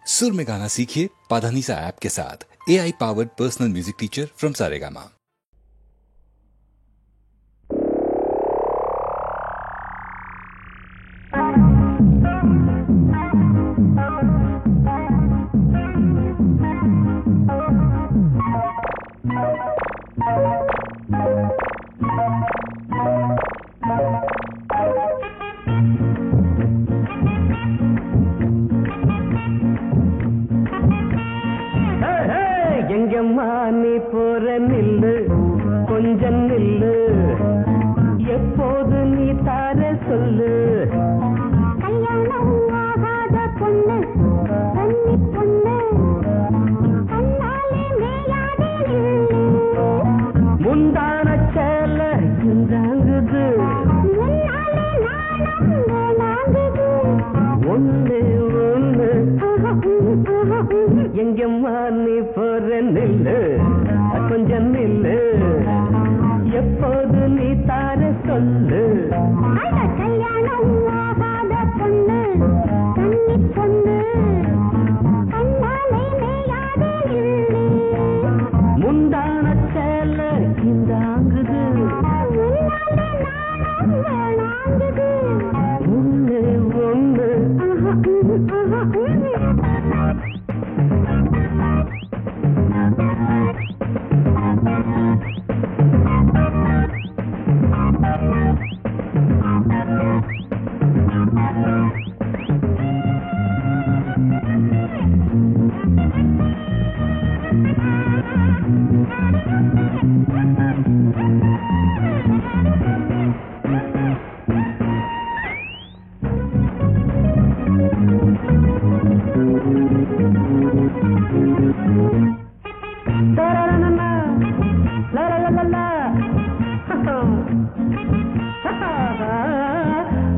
सुर में गाना सीखिए पाधानीसा ऐप के साथ। AI powered personal music teacher from Saregama. எங்கம்மா நீ போற நில்லு, கொஞ்சம் நில்லு, எப்போது நீ தார சொல்லு. கல்யாணம் ஆகாத பொண்ணு, கன்னி பொண்ணு, கண்ணாலே மேயாதே நில்லு. முந்தான சேல இந்தாங்குது, முன்னாலே நாணம் வேணாங்குது. ஒண்ணு ஒண்ணு. எங்கம்மா நீ போற நில்லு, கொஞ்சம் நில்லு, எப்போது நீ தார சொல்லு. அட கல்யாணம் ஆகாத பொண்ணு, கன்னி பொண்ணு, கண்ணாலே மேயாதே நில்லு. முந்தான சேல இந்தாங்குது, முன்னாலே நாணம் வேணாங்குது. ஒண்ணு ஒண்ணு.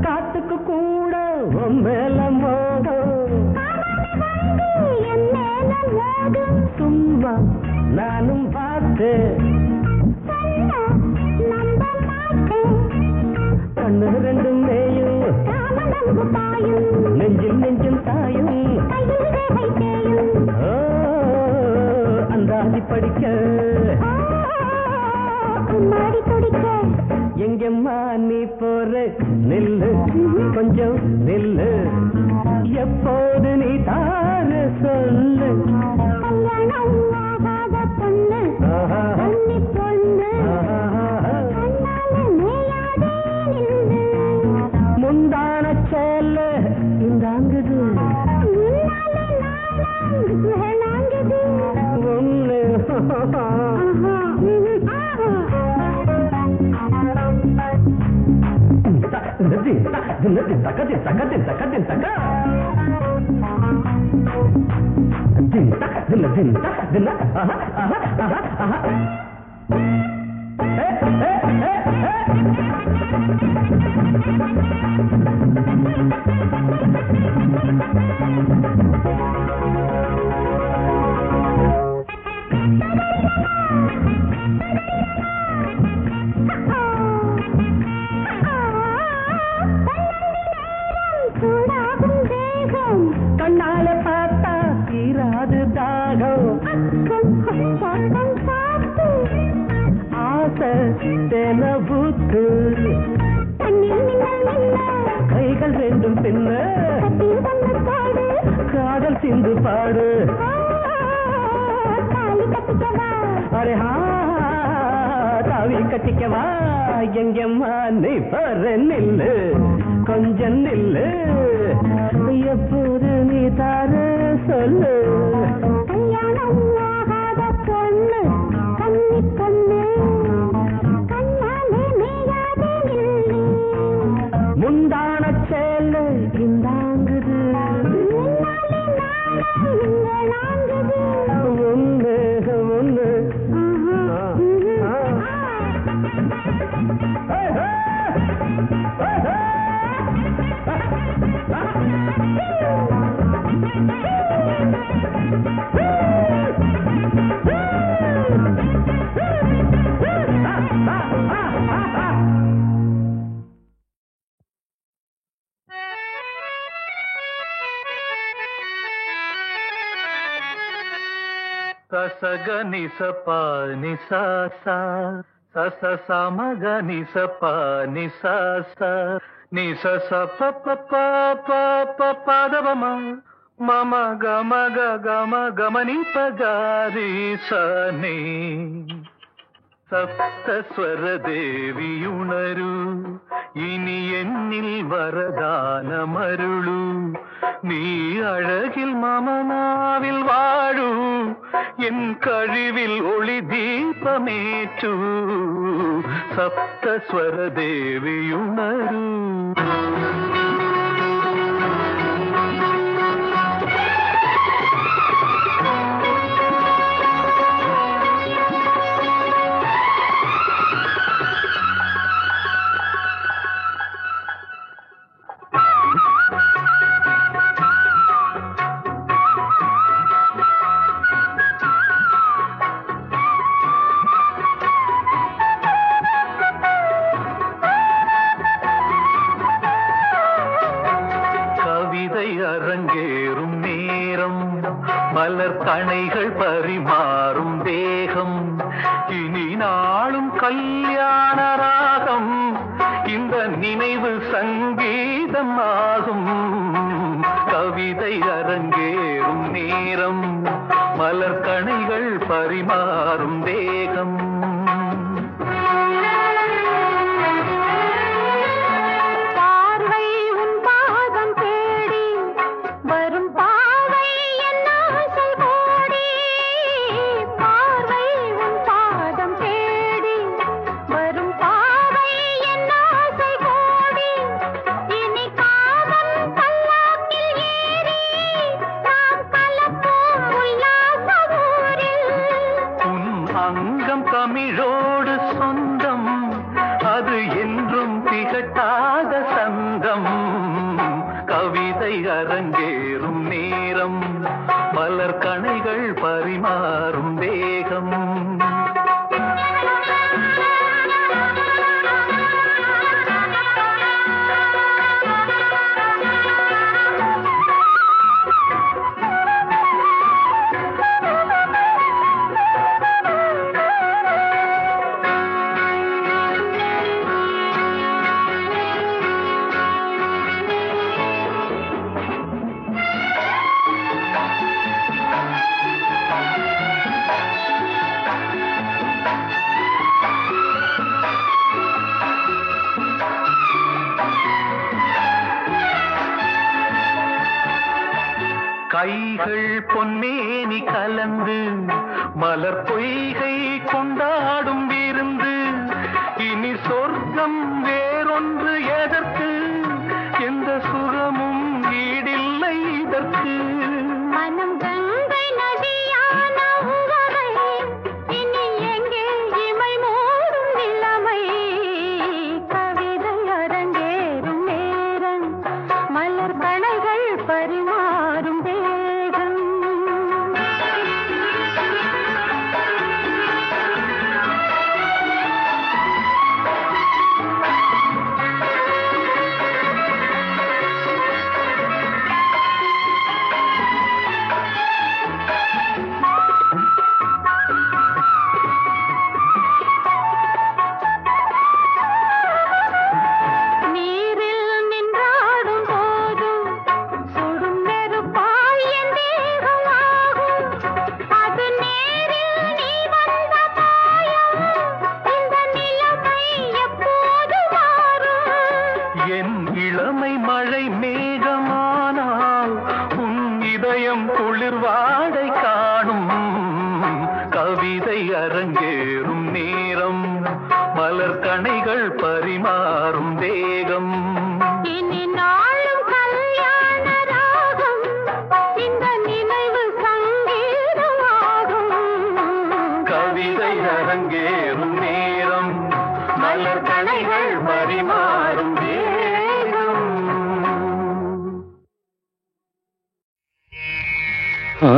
காத்துக்கு கூட மேல மோகம், என் மேல மோதும் சும்மா நானும் பார்த்தேன். சொன்னா நம்ப மாட்டேன். கண்ணு ரெண்டும் மேயும், காமனம்பு பாயும், நெஞ்சில் நெஞ்சில் தாயும். கையில் ரேகை தேயும். ஓ, அந்தாதி படிக்க கண்ணாடி துடிக்க. எங்கம்மா நீ போற நில்லு, கொஞ்சம் நில்லு, எப்போது நீ தார சொல்லு. கல்யாணம் ஆகாத பொண்ணு, கன்னி பொண்ணு, கண்ணாலே மேயாதே நில்லு. முந்தான சேல இந்தாங்குது, முன்னாலே நாணம் வேணாங்குது. ஒண்ணு. சூடாகும் தேகம், கண்ணால பார்த்தா தீராது தாகம். அக்கம் பக்கம் பார்த்து ஆசை தேன பூத்து, தண்ணீர் மின்னல் மின்ன, கைகள் ரெண்டும் பின்ன, கட்டி வந்த காடு, காதல் சிந்து பாடு. தாலி கட்டிக்கவா. அரே ஹா, தாவி கட்டிக்கவா. எங்கம்மா நீ போற நில்லு, கொஞ்சம் நில்லு, எப்போது நீ தார சொல்லு. கல்யாணம் ஆகாத பொண்ணு, கன்னி பொண்ணு, கண்ணாலே மேயாதே நில்லு. முந்தான சேல இந்தாங்குது, முன்னாலே நாணம் வேணாங்குது. ஒண்ணு ஒண்ணு. சசக நிசபா நிசாசா சச சமக நிசபா நிசாசா நிசச பதவமா மம கம கம கமனி பகாரி சனே സപ്തസ്വര ദേവിയുണരൂ ഇനി എന്നിൽ വരദാനമരുളൂ നീ അഴകിൽ മമനാവിൽ വാഴൂ എൻ കഴിവിൽ ഒളി ദീപമേറ്റൂ സപ്തസ്വര ദേവിയുണരൂ அரங்கேறும் நேரம் மலர் கணைகள் பரிமாறும் தேகம் இனி நாளும் கல்யாண ராகம் இந்த நினைவு சங்கீதம் ஆகும் கவிதை அரங்கேறும் நேரம் மலர் கணைகள் பரிமாறும் தேகம் தமிழோடு சொந்தம் அது என்றும் திகட்டாத சந்தம் கவிதை அரங்கேறும் நேரம் மலர் கணைகள் பரிமாறும் வேகம் கைகள் பொன்னேனி கலந்து மலர் பொய்கை கொண்டாடும் விருந்து இனி சொர்க்கம் வேறொன்று எதற்கு எந்த சுகமும் ஈடில்லை இதற்கு மனம் கங்கை நதியான உவரை இனி எங்கே இமை மூடும் நிலைமை கவிதை அரங்கேறும் நேரம் மலர் கணைகள் பரிமாறும் இளமை மழை மேகமானால் உன் இதயம் குளிர்வாடை காணும் கவிதை அரங்கேறும் நேரம் மலர் கணைகள் பரிமாறும் வேகம் இனி நாளும் கல்யாண ராகம் இந்த நினைவு சங்கீதமாகும் கவிதை அரங்கேறும் நேரம் மலர் கணைகள் பரிமாறும் வேகம் ஆ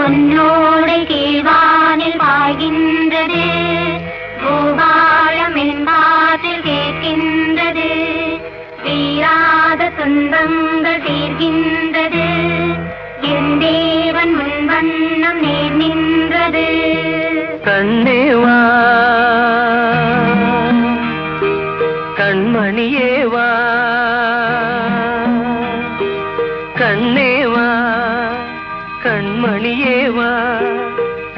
பொன்னோடை கீழ்வானில் பாய்கின்றது, பூபாலம் என்பாற்றில் கேட்கின்றது, தீராத துன்பங்கள் தீர்கின்றது, என் தேவன் முன் வண்ணம் நேர் நின்றது. கண்ணேவா கண்மணியேவா கண்ணேவா கண்மணியேவா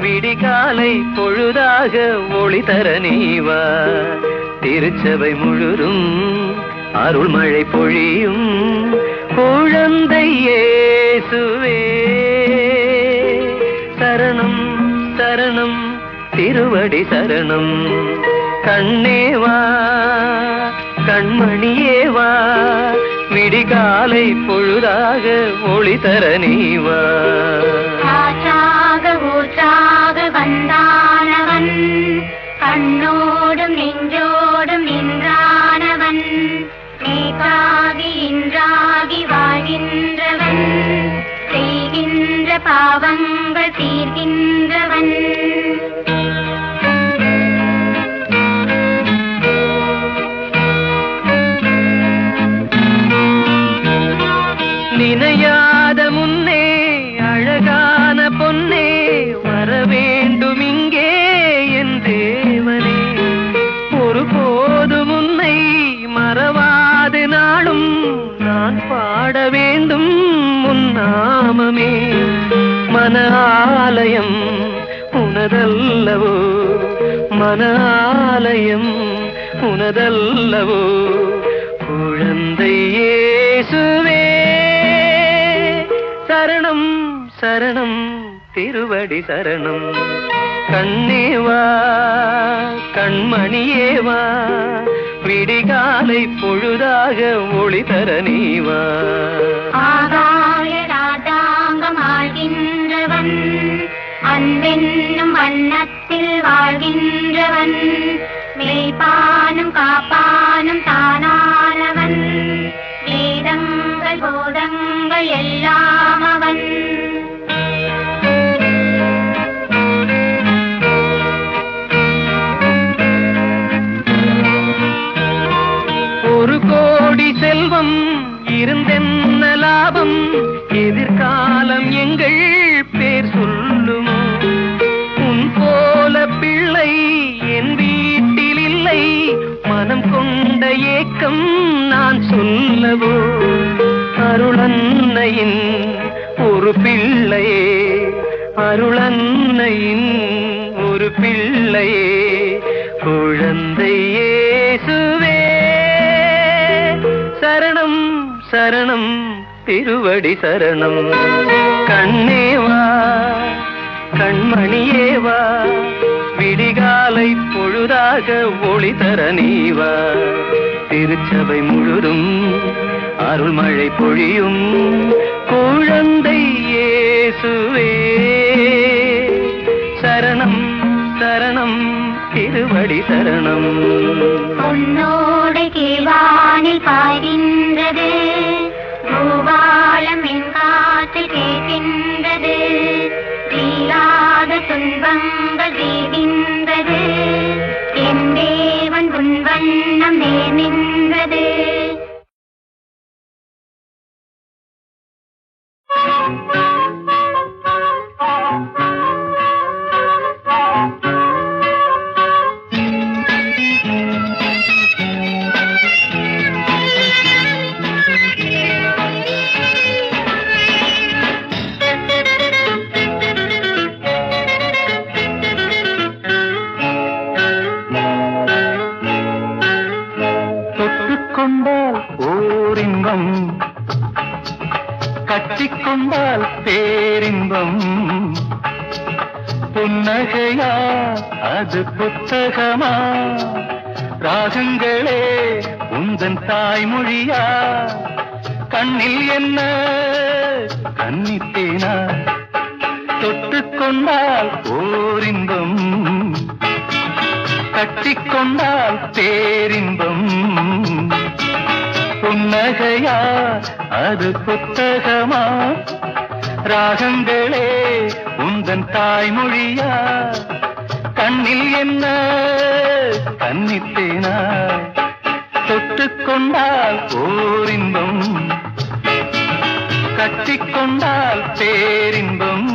விடிகாலை பொழுதாக ஒளி தர நீவா. திருச்சபை முழுதும் அருள்மழை பொழியும் குழந்தை இயேசுவே. சரணம் சரணம் திருவடி சரணம். கண்ணேவா கண்மணியேவா விடிகாலை பொழுதாக ஒளி தர நீவா. காற்றாக ஊற்றாக வந்தானவன், கண்ணோடும் நெஞ்சோடும் நின்றானவன், நேற்றாகி இன்றாகி வாழ்கின்றவன், செய்கின்ற பாவங்கள் தீர்கின்றவன். நினையாத முன்னே அழகான பொன்னே வர வேண்டும் இங்கே என் தேவனே. ஒருபோது முன்னை மறவாது நாளும் நான் பாட வேண்டும் உன் நாமமே. மன ஆலயம் உனதல்லவோ, மன ஆலயம் உனதல்லவோ. குழந்தை இயேசுவே சரணம் சரணம் திருவடி சரணம். கண்ணேவா கண்மணியேவா விடிகாலை பொழுதாக ஒளி தர நீவா. ஆகாய ராஜாங்கம் ஆழ்கின்றவன், அன்பென்னும் வண்ணத்தில் வாழ்கின்றவன், மேய்ப்பானும் காப்பானும் தானானவன், வேதங்கள் போதங்கள் எல்லாம் அவன். ஒரு கோடி செல்வம் இருந்தென்ன லாபம், எதிர்காலம் எங்கள் பேர் சொல்லுமோ. உன் போல பிள்ளை என் வீட்டில் இல்லை, மனம் கொண்ட ஏக்கம் நான் சொல்லவோ. அருளன்னையின் ஒரு பிள்ளையே, அருளன்னையின் ஒரு பிள்ளையே, குழந்தை இயேசுவே சரணம் சரணம் திருவடி சரணம். கண்ணேவா கண்மணியேவா விடிகாலை பொழுதாக ஒளி தர நீவா. திருச்சபை முழுதும் அருள்மழை பொழியும் குழந்தை இயேசுவே. சரணம் சரணம் திருவடி சரணம். பொன்னோடை கீழ்வானில் பாய்கின்றது, பூபாலம் என் காற்றில் கேட்கின்றது, தீராத துன்பங்கள் தீர்கின்றது, என் தேவன் உன் வண்ணம் நேர் நின்றது. கட்டிக்கொண்டால் பேரின்பம், புன்னகையா அது புத்தகமா, ராகங்களே உந்தன் தாய்மொழியா, கண்ணில் என்ன கன்னித்தேனா, தொட்டுக்கொண்டால் ஓரின்பம், கட்டிக்கொண்டால் பேரின்பம், புன்னகையா அது புத்தகமா, ராகங்களே உந்தன் உந்தன் தாய்மொழியா கண்ணில் என்ன கன்னித்தேனா தொட்டுக்கொண்டால் ஓரின்பம் கட்டிக்கொண்டால் பேரின்பம்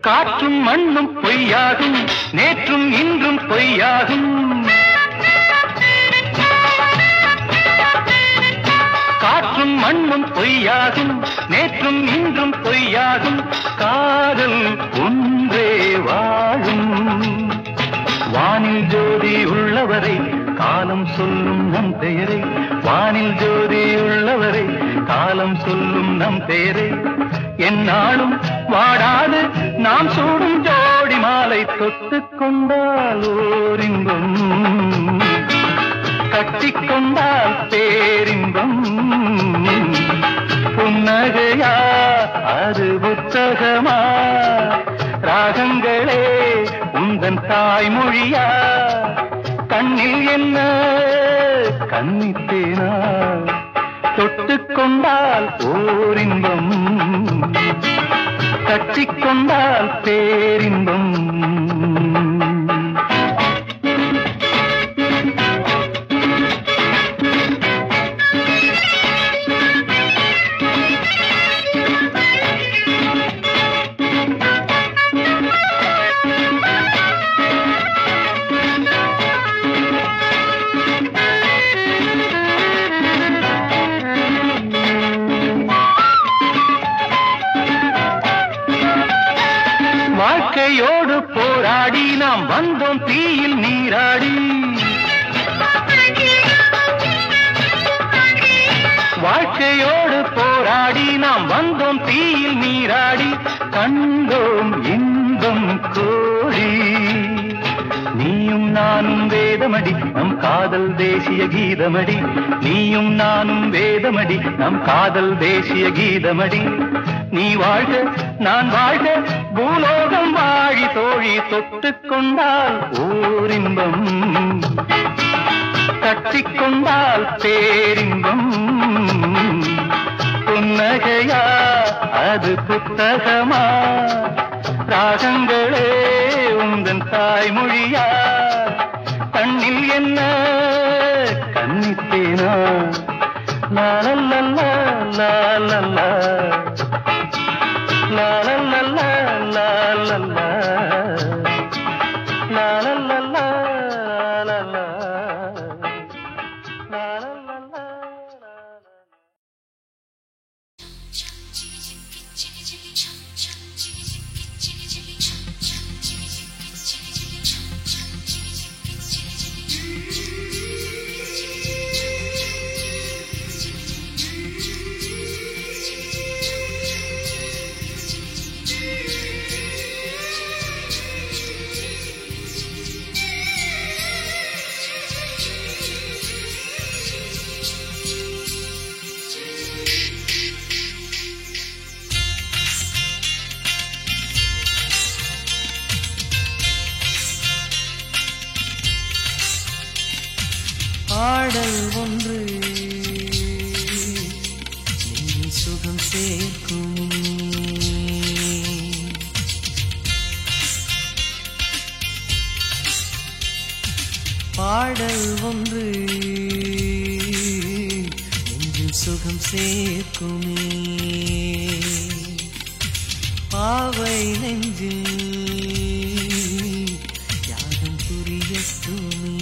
காற்றும் மண்ணும் பொய்யாகும் நேற்றும் இன்றும் பொய்யாகும் காற்றும் மண்ணும் பொய்யாகும் நேற்றும் இன்றும் பொய்யாகும் காதல் ஒன்றே வாழும் வானில் ஜோதி உள்ளவரை காலம் சொல்லும் நம் பெயரை வானில் ஜோதி உள்ளவரை காலம் சொல்லும் நம் பெயரை என்னாலும் வாடாது நாம் சூடும் ஜோடி மாலை தொட்டுக்கொண்டால் ஓரின்பம் கட்டிக்கொண்டால் பேரின்பம் புன்னகையா அது புத்தகமா ராகங்களே உந்தன் தாய்மொழியா கண்ணில் என்ன கன்னித்தேனா தொட்டுக்கொண்டால் ஓரின்பம் கட்டிக்கொண்டால் பேரின்பம் வாழ்க்கையோடு போராடி நாம் வந்தோம் தீயில் நீராடி வாழ்க்கையோடு போராடி நாம் வந்தோம் தீயில் நீராடி கண்டோம் இன்பம் கோடி நீயும் நானும் வேதமடி நம் காதல் தேசிய கீதமடி நீயும் நானும் வேதமடி நம் காதல் தேசிய கீதமடி நீ வாழ்க நான் வாழ்க பூலோகம் வாழி தோழி தொட்டுக்கொண்டால் ஓரின்பம் கட்டிக்கொண்டால் பேரின்பம் புன்னகையா அது புத்தகமா ராகங்களே உந்தன் தாய்மொழியா கண்ணில் என்ன கன்னித்தேனா லாலல்லா லாலல்லா la la la la la la la la la la la la la பாடல் ஒன்று சுகம் சேர்க்கும் பாடல் ஒன்று நெஞ்சில் சுகம் சேர்க்குமே பாவை நெஞ்சில் யாகம் புரியட்டுமே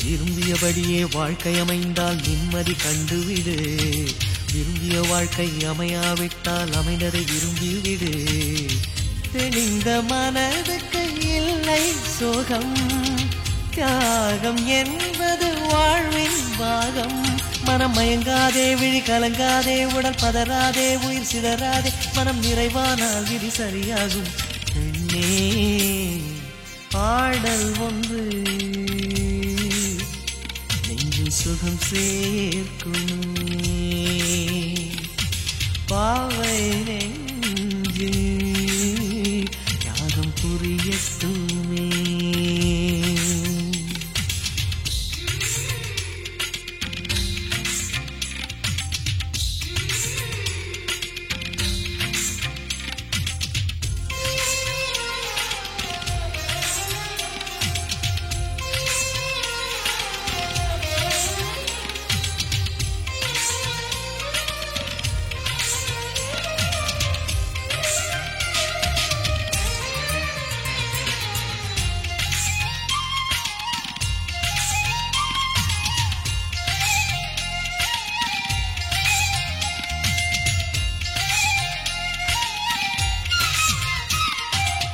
விரும்பியபடியே வாழ்க்கை அமைந்தால் நிம்மதி கண்டுவிடு விரும்பிய வாழ்க்கை அமையாவிட்டால் அமைந்ததை விரும்பிவிடு தெளிந்த மனதுக்கு இல்லை சோகம் தியாகம் என்பது வாழ்வின் பாகம் மனம் மயங்காதே விழி கலங்காதே உடல் பதறாதே உயிர் சிதறாதே மனம் நிறைவானால் விதி சரியாகும் பெண்ணே பாடல் ஒன்று நெஞ்சில் சுகம் சேர்க்குமே பாவை நெஞ்சில் யாகம் புரியட்டுமே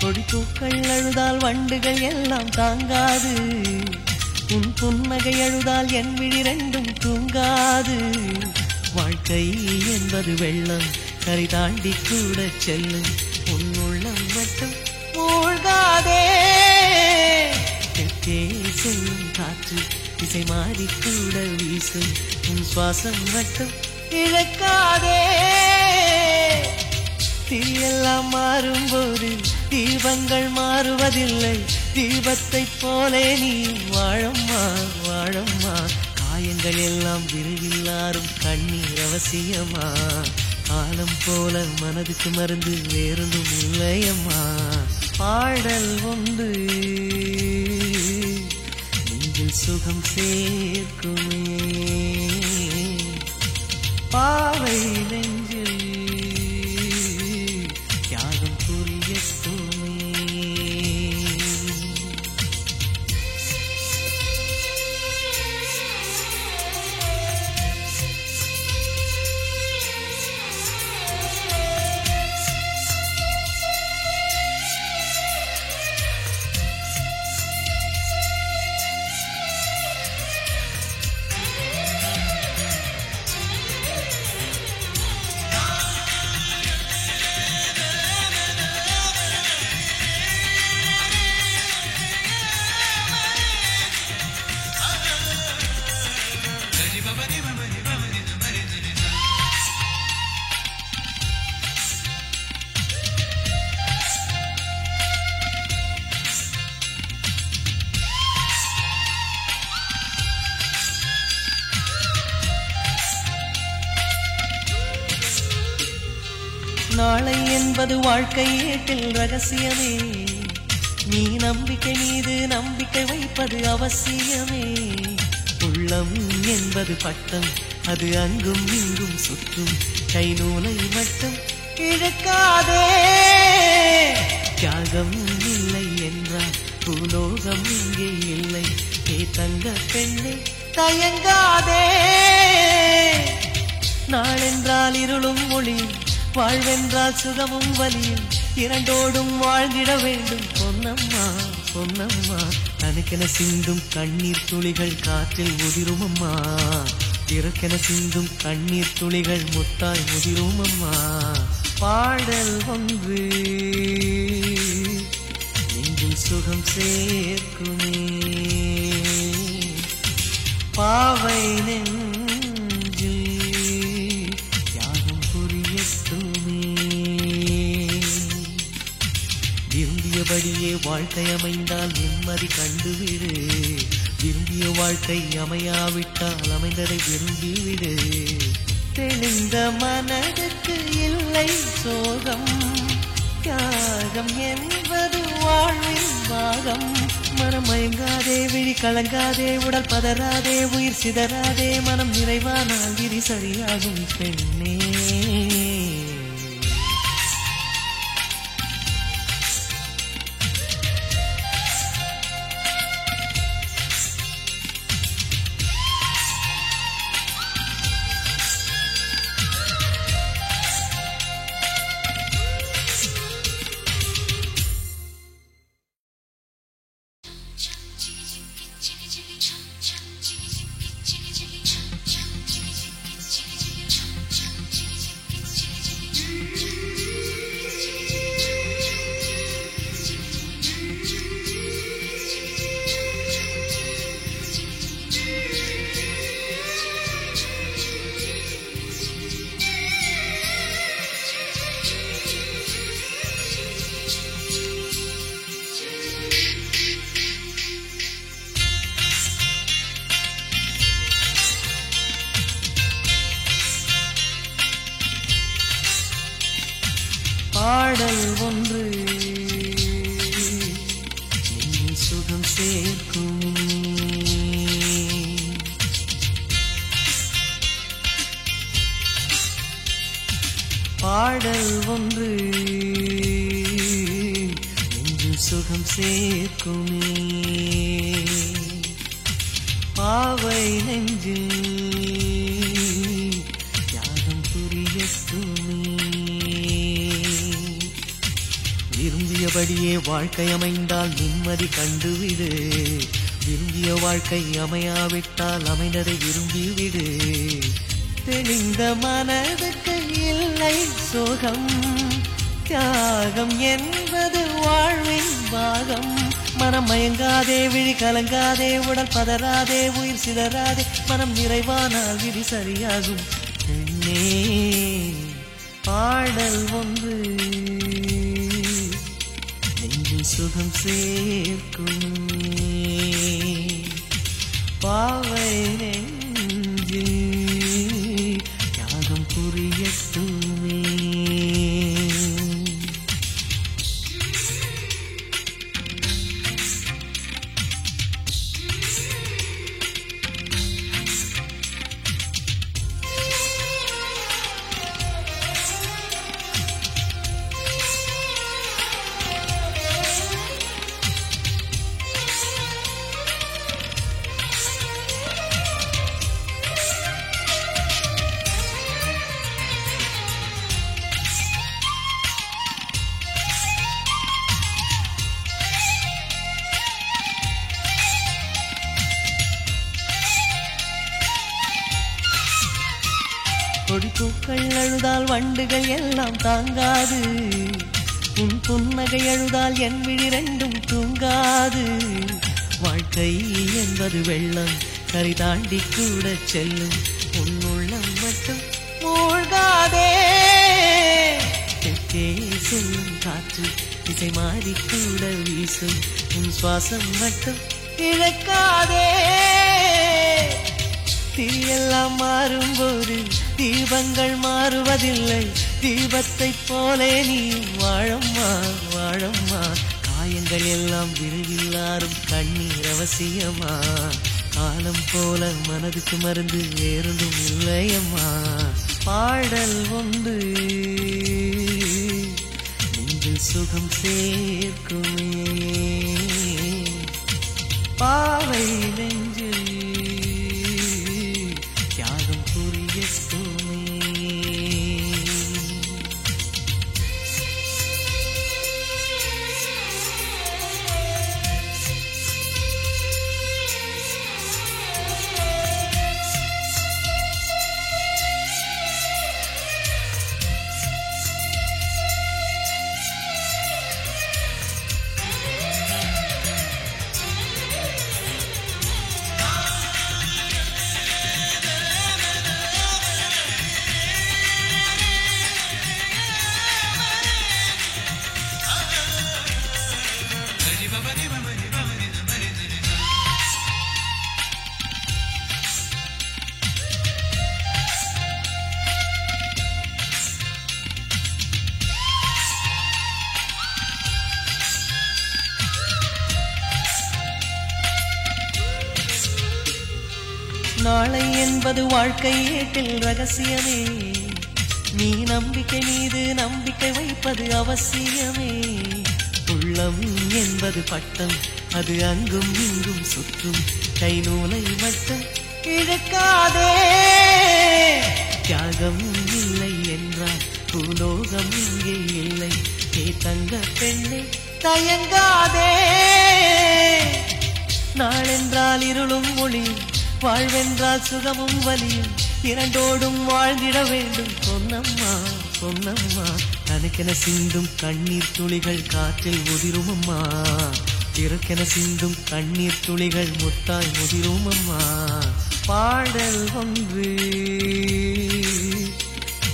கொடி பூக்கள் அழுதால் வண்டுகள் எல்லாம் தாங்காது உன் புன்னகை அழுதால் என் விழி ரெண்டும் தூங்காது வாழ்க்கை என்பது வெள்ளம் கரை தாண்டி கூட செல்லும் உன் உள்ளம் மட்டும் மூழ்காதே தெற்கே செல்லும் காற்று திசை மாறி கூட வீசும் உன் சுவாசம் மட்டும் இழக்காதே தீயெல்லாம் மாறும்போது தீபங்கள் மாறுவதில்லை தீபத்தை போலே நீ வாழம்மா வாழம்மா காயங்கள் எல்லாம் விரைவில் ஆறும் கண்ணீர் அவசியமா காலம் போல மனதுக்கு மருந்து வேறொன்றும் இல்லையம்மா பாடல் ஒன்று நெஞ்சில் சுகம் சேர்க்குமே பாவை நெஞ்சில் தியாகம் புரியட்டுமே நாளை என்பது வாழ்க்கை ஏட்டில் ரகசியமே நீ நம்பிக்கை மீது நம்பிக்கை வைப்பது அவசியமே உள்ளம் என்பது பட்டம் அது அங்கும் இங்கும் சுற்றும் கை நூலை மட்டும் இழுக்காதே தியாகம் இல்லை என்றால் பூலோகம் இங்கே இல்லை ஏ தங்க பெண்ணே தயங்காதே நாளென்றால் இருளும் ஒளியும் வாழ்வென்றால் சுகமும் வலியும் இரண்டோடும் வாழ்ந்திட வேண்டும் பொன்னம்மா பொன்னம்மா தனக்கென சிந்தும் கண்ணீர் துளிகள் காற்றில் முதிரும் அம்மா பிறக்கென சிந்தும் கண்ணீர் துளிகள் முத்தாய் முதிரும் அம்மா பாடல் ஒன்று நெஞ்சில் சுகம் சேர்க்குமே பாவை நெஞ்சில் விரும்பியபடியே வாழ்க்கை அமைந்தால் நிம்மதி கண்டுவிடு விரும்பிய வாழ்க்கை அமையாவிட்டால் அமைந்ததை விரும்பிவிடு தெளிந்த மனதுக்கு இல்லை சோகம் தியாகம் என்பது வாழ்வின் பாகம் மனம் மயங்காதே விழி கலங்காதே உடல் பதறாதே உயிர் சிதறாதே மனம் நிறைவானால் விதி சரியாகும் பெண்ணே பாடல் ஒன்று நெஞ்சில் சுகம் சேர்க்குமே. பாடல் ஒன்று நெஞ்சில் சுகம் சேர்க்குமே. பாவை நெஞ்சில் தியாகம் புரியட்டுமே. விரும்பியபடியே வாழ்க்கை அமைந்தால் நிம்மதி கண்டுவிடு. விரும்பிய வாழ்க்கை அமையாவிட்டால் அமைந்ததை விரும்பிவிடு. தெளிந்த மனதுக்கு இல்லை சோகம். தியாகம் என்பது வாழ்வின் பாகம். மனம் மயங்காதே, விழி கலங்காதே, உடல் பதறாதே, உயிர் சிதறாதே. மனம் நிறைவானால் விதி சரியாகும். பெண்ணே பாடல் ஒன்று நெஞ்சில் சுகம் சேர்க்குமே. பாவை நெஞ்சில் தியாகம் புரியட்டுமே. கொடிப்பூக்கள் அழுதால் வண்டுகள் எல்லாம் தாங்காது. உன் புன்னகை அழுதால் என் விழி ரெண்டும் தூங்காது. வாழ்க்கை என்பது வெள்ளம், கரை தாண்டி கூட செல்லும். உன் உள்ளம் மட்டும் மூழ்காதே. தெற்கே செல்லும் காற்று திசை மாறி கூட வீசும். உன் சுவாசம் மட்டும் இழக்காதே. தீயெல்லாம் மாறும்போது தீபங்கள் மாறுவதில்லை. தீபத்தை போலே நீ வாழம்மா வாழம்மா. காயங்கள் எல்லாம் விரைவில்லாரும் கண்ணீர் அவசியமா. காலம் போல மனதுக்கு மருந்து வேறொன்றும் இல்லையம்மா. பாடல் ஒன்று நெஞ்சில் சுகம் சேர்க்குமே. பாவை நெஞ்சில் தியாகம் புரியட்டுமே. நாளை என்பது வாழ்க்கை ஏட்டில் ரகசியமே. நீ நம்பிக்கை மீது நம்பிக்கை வைப்பது அவசியமே. உள்ளம் என்பது பட்டம், அது அங்கும் இங்கும் சுற்றும். கை நூலை மட்டும் இழுக்காதே. தியாகம் இல்லை என்றால் பூலோகம் இங்கே இல்லை. ஏ தங்க பெண்ணே தயங்காதே. நாளென்றால் இருளும் ஒளியும், வாழ்வென்றால் சுகமும் வலியும். இரண்டோடும் வாழ்ந்திட வேண்டும் பொன்னம்மா பொன்னம்மா. தனக்கென சிந்தும் கண்ணீர் துளிகள் காற்றில் உதிரும் அம்மா. பிறக்கென சிந்தும் கண்ணீர் துளிகள் முத்தாய் முதிரும் அம்மா. பாடல் ஒன்று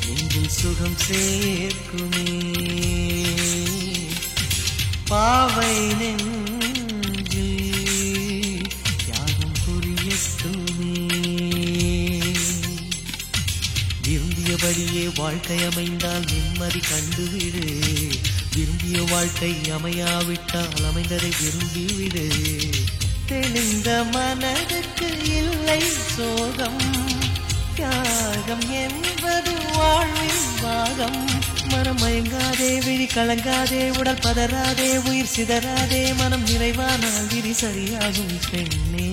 நெஞ்சில் சுகம் சேர்க்குமே. பாவை நெஞ்சில் தியாகம் புரியட்டுமே. விரும்பியபடியே வாழ்க்கை அமைந்தால் நிம்மதி கண்டுவிடு. விரும்பிய வாழ்க்கை அமையாவிட்டால் அமைந்ததை விரும்பிவிடு. தெளிந்த மனதுக்கு இல்லை சோகம், தியாகம் என்பது வாழ்வின் பாகம். மனம் மயங்காதே, விழி கலங்காதே, உடல் பதறாதே, உயிர் சிதறாதே, மனம் நிறைவானால் விதி சரியாகும் பெண்ணே.